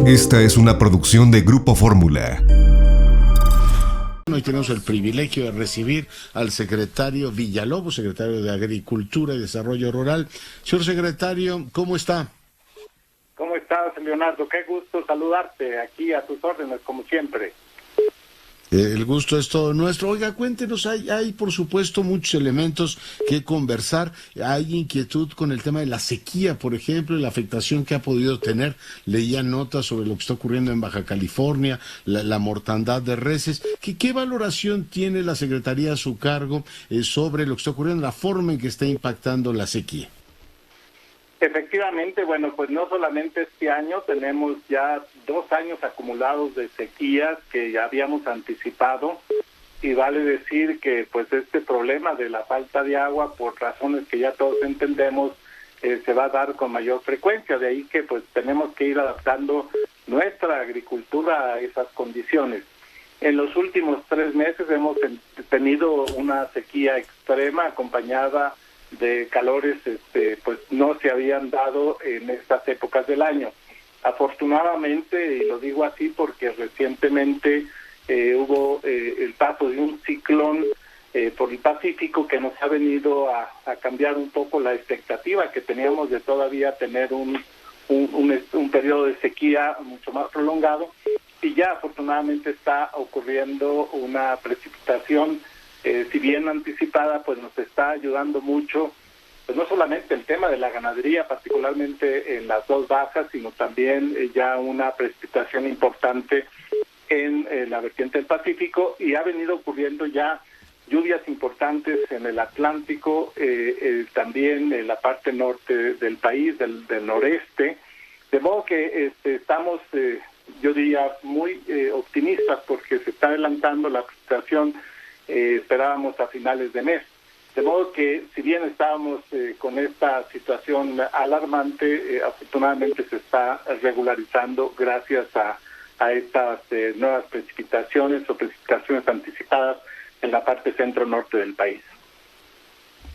Esta es una producción de Grupo Fórmula. Hoy tenemos el privilegio de recibir al secretario Villalobos, secretario de Agricultura y Desarrollo Rural. Señor secretario, ¿cómo está? ¿Cómo estás, Leonardo? Qué gusto saludarte aquí a tus órdenes, como siempre. El gusto es todo nuestro. Oiga, cuéntenos, hay por supuesto muchos elementos que conversar. Hay inquietud con el tema de la sequía, por ejemplo, y la afectación que ha podido tener. Leía notas sobre lo que está ocurriendo en Baja California, la mortandad de reses. ¿Qué valoración tiene la Secretaría a su cargo sobre lo que está ocurriendo, la forma en que está impactando la sequía? Efectivamente, bueno, pues no solamente este año, tenemos ya 2 años acumulados de sequías que ya habíamos anticipado, y vale decir que pues este problema de la falta de agua, por razones que ya todos entendemos, se va a dar con mayor frecuencia. De ahí que pues tenemos que ir adaptando nuestra agricultura a esas condiciones. En los últimos 3 meses hemos tenido una sequía extrema acompañada de calores pues no se habían dado en estas épocas del año. Afortunadamente, y lo digo así porque recientemente hubo el paso de un ciclón por el Pacífico que nos ha venido a cambiar un poco la expectativa que teníamos de todavía tener un periodo de sequía mucho más prolongado, y ya afortunadamente está ocurriendo una precipitación si bien anticipada, pues nos está ayudando mucho, pues no solamente el tema de la ganadería, particularmente en las 2 bajas, sino también ya una precipitación importante en la vertiente del Pacífico, y ha venido ocurriendo ya lluvias importantes en el Atlántico, también en la parte norte del país, del noreste, de modo que estamos, yo diría, muy optimistas porque se está adelantando la precipitación. Esperábamos a finales de mes. De modo que, si bien estábamos con esta situación alarmante, afortunadamente se está regularizando gracias a estas nuevas precipitaciones o precipitaciones anticipadas en la parte centro-norte del país.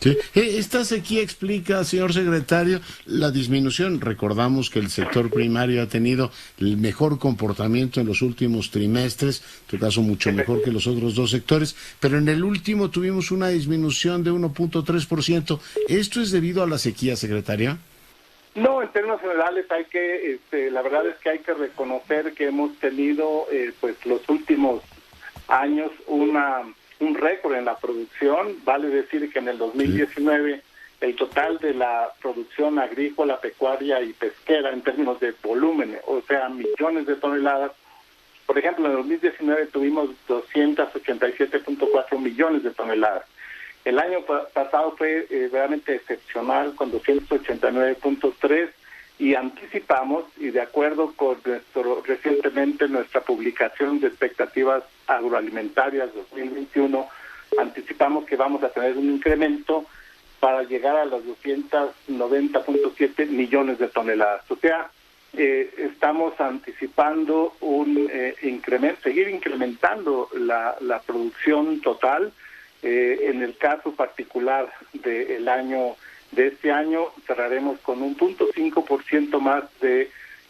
Sí. Esta sequía explica, señor secretario, la disminución. Recordamos que el sector primario ha tenido el mejor comportamiento en los últimos trimestres, en tu caso mucho mejor que los otros 2 sectores, pero en el último tuvimos una disminución de 1.3%. ¿Esto es debido a la sequía, secretaria? No, en términos generales la verdad es que hay que reconocer que hemos tenido pues los últimos años un récord en la producción. Vale decir que en el 2019 el total de la producción agrícola, pecuaria y pesquera en términos de volumen, o sea, millones de toneladas. Por ejemplo, en el 2019 tuvimos 287.4 millones de toneladas. El año pasado fue realmente excepcional con 289.3, y anticipamos, y de acuerdo con recientemente nuestra publicación de expectativas agroalimentarias 2021, anticipamos que vamos a tener un incremento para llegar a los 290.7 millones de toneladas. O sea, estamos anticipando un incremento, seguir incrementando la producción total. En el caso particular de este año cerraremos con un 0.5% más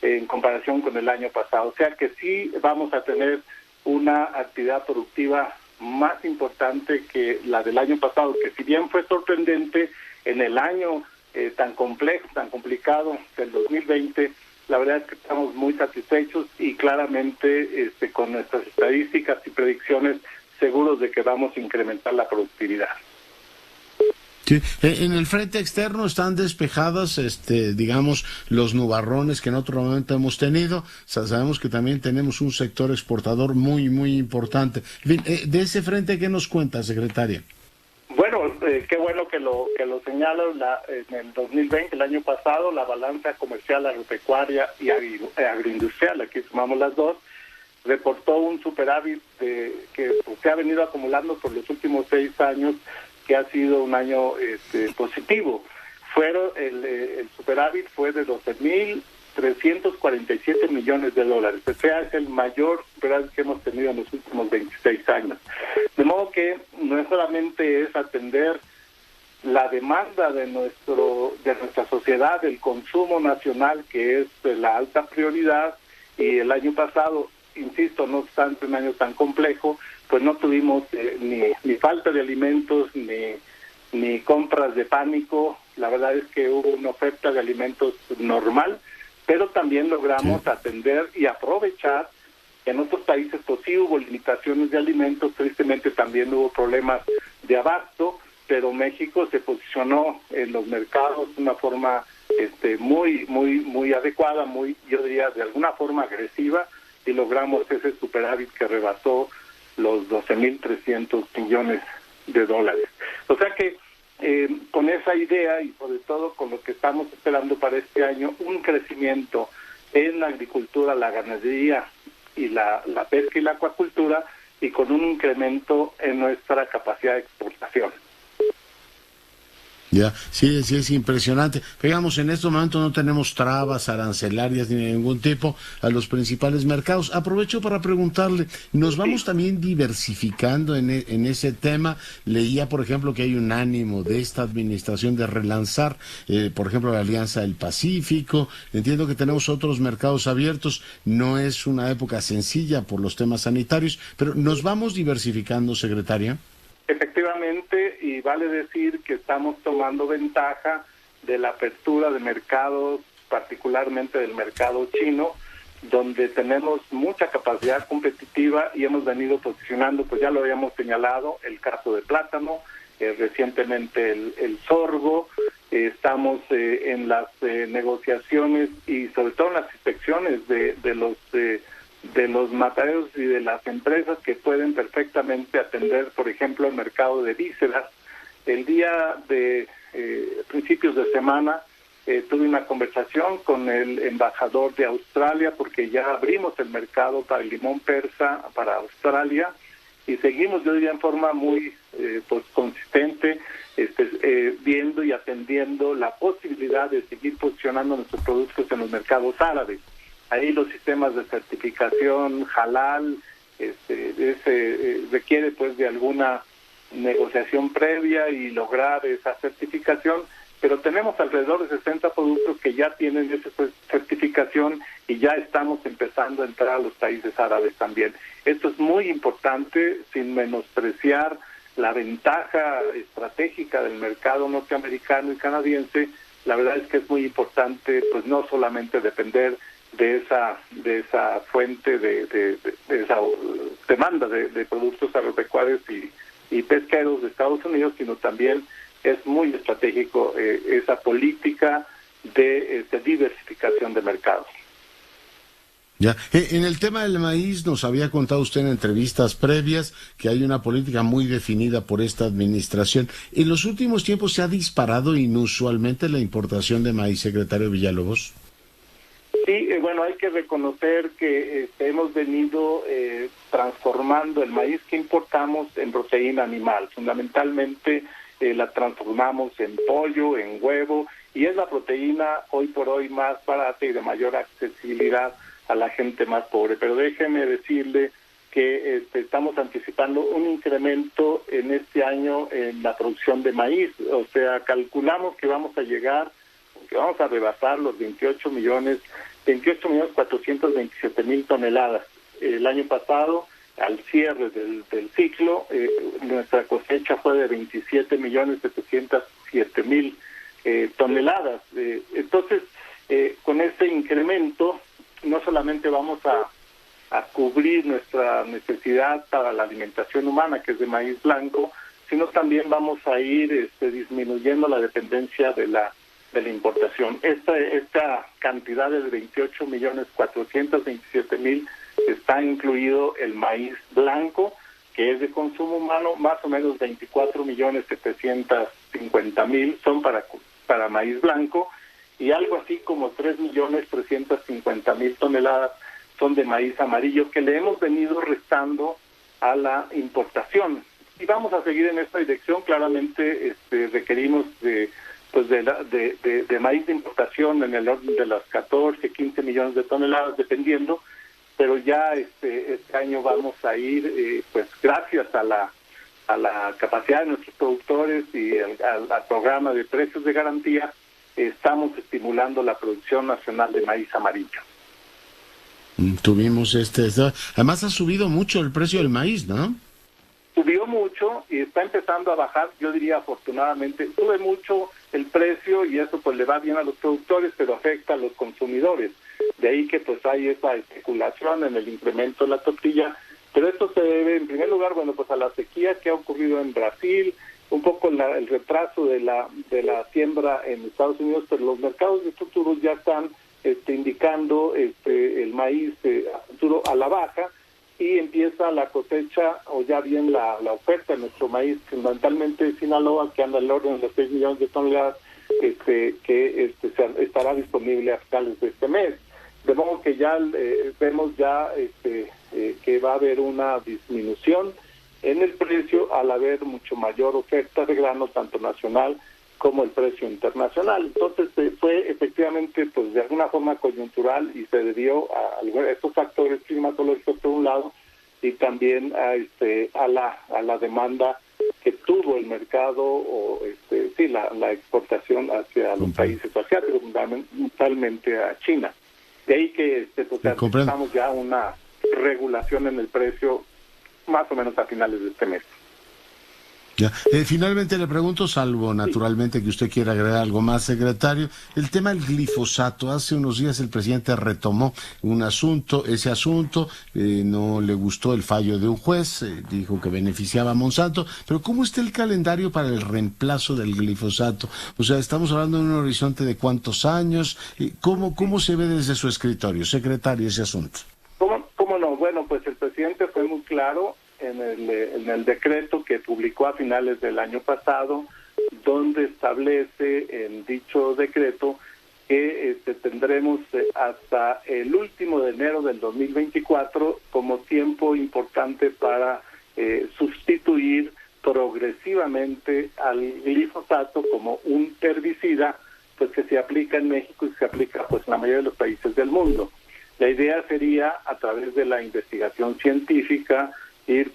en comparación con el año pasado. O sea que sí vamos a tener una actividad productiva más importante que la del año pasado, que si bien fue sorprendente en el año tan complejo, tan complicado del 2020, la verdad es que estamos muy satisfechos y claramente con nuestras estadísticas y predicciones seguros de que vamos a incrementar la productividad. Sí. En el frente externo están despejadas, digamos, los nubarrones que en otro momento hemos tenido. Sabemos que también tenemos un sector exportador muy, muy importante. De ese frente, ¿qué nos cuenta, secretaria? Bueno, qué bueno que lo señala. En el 2020, el año pasado, la balanza comercial agropecuaria y agroindustrial, aquí sumamos las dos, reportó un superávit que se ha venido acumulando por los últimos 6 años, que ha sido un año positivo. El superávit fue de 12.347 millones de dólares. O sea, es el mayor superávit que hemos tenido en los últimos 26 años. De modo que no solamente es atender la demanda de nuestra sociedad, el consumo nacional, que es la alta prioridad, y el año pasado, insisto, no obstante un año tan complejo, pues no tuvimos ni falta de alimentos, ni compras de pánico. La verdad es que hubo una oferta de alimentos normal, pero también logramos atender y aprovechar. En otros países pues sí hubo limitaciones de alimentos, tristemente también hubo problemas de abasto, pero México se posicionó en los mercados de una forma muy adecuada, yo diría de alguna forma agresiva, y logramos ese superávit que rebasó los 12.300 millones de dólares. O sea que con esa idea y sobre todo con lo que estamos esperando para este año, un crecimiento en la agricultura, la ganadería y la pesca y la acuacultura, y con un incremento en nuestra capacidad de exportación. Ya, sí, es impresionante. Digamos, en estos momentos no tenemos trabas arancelarias ni de ningún tipo a los principales mercados. Aprovecho para preguntarle, ¿nos vamos también diversificando en ese tema? Leía, por ejemplo, que hay un ánimo de esta administración de relanzar, por ejemplo, la Alianza del Pacífico. Entiendo que tenemos otros mercados abiertos. No es una época sencilla por los temas sanitarios, pero ¿nos vamos diversificando, secretaria? Efectivamente, y vale decir que estamos tomando ventaja de la apertura de mercados, particularmente del mercado chino, donde tenemos mucha capacidad competitiva y hemos venido posicionando, pues ya lo habíamos señalado, el caso de plátano, recientemente el sorgo, estamos en las negociaciones y sobre todo en las inspecciones de los mataderos y de las empresas que pueden perfectamente atender, por ejemplo, el mercado de vísceras. El día de principios de semana tuve una conversación con el embajador de Australia, porque ya abrimos el mercado para el limón persa para Australia, y seguimos, yo diría, en forma muy consistente, viendo y atendiendo la posibilidad de seguir posicionando nuestros productos en los mercados árabes. Ahí los sistemas de certificación halal requiere pues de alguna negociación previa y lograr esa certificación, pero tenemos alrededor de 60 productos que ya tienen esa certificación y ya estamos empezando a entrar a los países árabes también. Esto es muy importante, sin menospreciar la ventaja estratégica del mercado norteamericano y canadiense. La verdad es que es muy importante pues no solamente depender de esa fuente de esa demanda de productos agropecuarios y pesqueros de Estados Unidos, sino también es muy estratégico esa política de diversificación de mercados. Ya, en el tema del maíz nos había contado usted en entrevistas previas que hay una política muy definida por esta administración. En los últimos tiempos se ha disparado inusualmente la importación de maíz, secretario Villalobos. Sí, bueno, hay que reconocer que hemos venido transformando el maíz que importamos en proteína animal. Fundamentalmente la transformamos en pollo, en huevo, y es la proteína hoy por hoy más barata y de mayor accesibilidad a la gente más pobre. Pero déjeme decirle que estamos anticipando un incremento en este año en la producción de maíz. O sea, calculamos que vamos a rebasar los 28.427.000 toneladas. El año pasado, al cierre del ciclo, nuestra cosecha fue de 27.707.000 toneladas. Entonces, con este incremento, no solamente vamos a cubrir nuestra necesidad para la alimentación humana, que es de maíz blanco, sino también vamos a ir disminuyendo la dependencia de la importación. Esta cantidad de 28.427.000 está incluido el maíz blanco, que es de consumo humano. Más o menos 24.750.000 son para maíz blanco, y algo así como 3.350.000 toneladas son de maíz amarillo, que le hemos venido restando a la importación. Y vamos a seguir en esta dirección. Claramente requerimos de maíz de importación en el orden de las 14, 15 millones de toneladas, dependiendo, pero ya este año vamos a ir, pues gracias a la capacidad de nuestros productores y al programa de precios de garantía, estamos estimulando la producción nacional de maíz amarillo. Tuvimos además ha subido mucho el precio del maíz, ¿no? Subió mucho y está empezando a bajar, yo diría afortunadamente, sube mucho el precio y eso pues le va bien a los productores, pero afecta a los consumidores. De ahí que pues hay esa especulación en el incremento de la tortilla, pero esto se debe en primer lugar, bueno, pues a la sequía que ha ocurrido en Brasil, un poco el retraso de la siembra en Estados Unidos, pero los mercados de futuros ya están indicando el maíz a futuro a la baja, y empieza la cosecha o ya bien la oferta de nuestro maíz, fundamentalmente de Sinaloa, que anda al orden de los 6 millones de toneladas, estará disponible a finales de este mes. De modo que ya vemos ya que va a haber una disminución en el precio al haber mucho mayor oferta de grano, tanto nacional como el precio internacional. Entonces fue efectivamente pues de alguna forma coyuntural y se debió a estos factores climatológicos por un lado y también a la demanda que tuvo el mercado o la exportación hacia los países asiáticos, fundamentalmente a China. De ahí que necesitamos ya una regulación en el precio más o menos a finales de este mes. Ya. Finalmente le pregunto, salvo naturalmente que usted quiera agregar algo más, secretario, el tema del glifosato. Hace unos días el presidente retomó ese asunto, no le gustó el fallo de un juez, dijo que beneficiaba a Monsanto, pero ¿cómo está el calendario para el reemplazo del glifosato? O sea, estamos hablando de un horizonte de cuántos años, ¿cómo se ve desde su escritorio, secretario, ese asunto? ¿Cómo no? Bueno, pues el presidente fue muy claro en el decreto que publicó a finales del año pasado, donde establece en dicho decreto que tendremos hasta el último de enero del 2024 como tiempo importante para sustituir progresivamente al glifosato como un herbicida, pues que se aplica en México y se aplica pues en la mayoría de los países del mundo. La idea sería, a través de la investigación científica, ir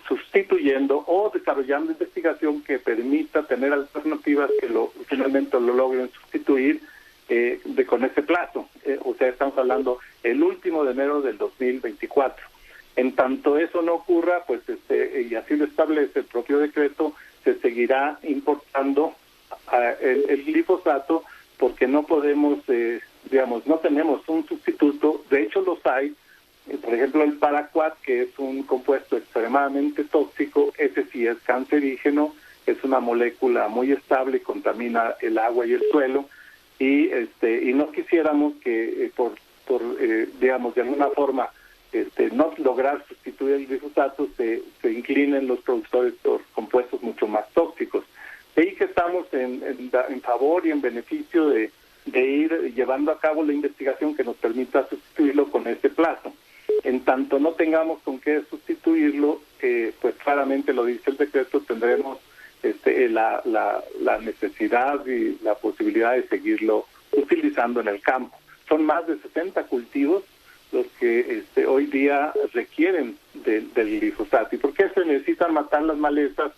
sustituyendo o desarrollando investigación que permita tener alternativas que finalmente lo logren sustituir con ese plazo. O sea, estamos hablando el último de enero del 2024. En tanto eso no ocurra, pues y así lo establece el propio decreto, se seguirá importando el glifosato porque no podemos, no tenemos un sustituto. De hecho los hay. Por ejemplo, el paraquat, que es un compuesto extremadamente tóxico, ese sí es cancerígeno, es una molécula muy estable y contamina el agua y el suelo, y no quisiéramos que de alguna forma no lograr sustituir el glifosato, se inclinen los productores por compuestos mucho más tóxicos. De ahí que estamos en favor y en beneficio de ir llevando a cabo la investigación que nos permita sustituirlo con este plazo. En tanto no tengamos con qué sustituirlo, pues claramente lo dice el decreto, tendremos la necesidad y la posibilidad de seguirlo utilizando en el campo. Son más de 60 cultivos los que hoy día requieren del glifosato. ¿Y por qué se necesitan matar las malezas?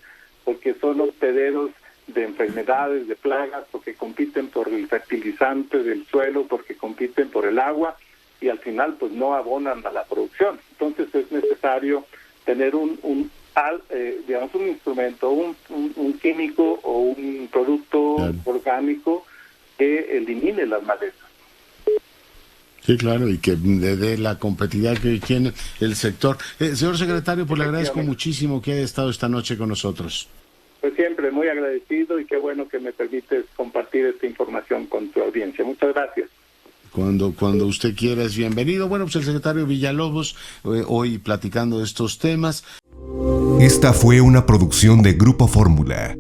Porque son hospederos de enfermedades, de plagas, porque compiten por el fertilizante del suelo, porque compiten por el agua, y al final pues no abonan a la producción. Entonces es necesario tener un instrumento, un químico o un producto orgánico que elimine las malezas. Sí, claro, y que dé la competitividad que tiene el sector. Señor secretario, pues le agradezco muchísimo que haya estado esta noche con nosotros. Pues siempre muy agradecido y qué bueno que me permites compartir esta información con tu audiencia. Muchas gracias. Cuando usted quiera es bienvenido. Bueno, pues el secretario Villalobos, hoy platicando de estos temas. Esta fue una producción de Grupo Fórmula.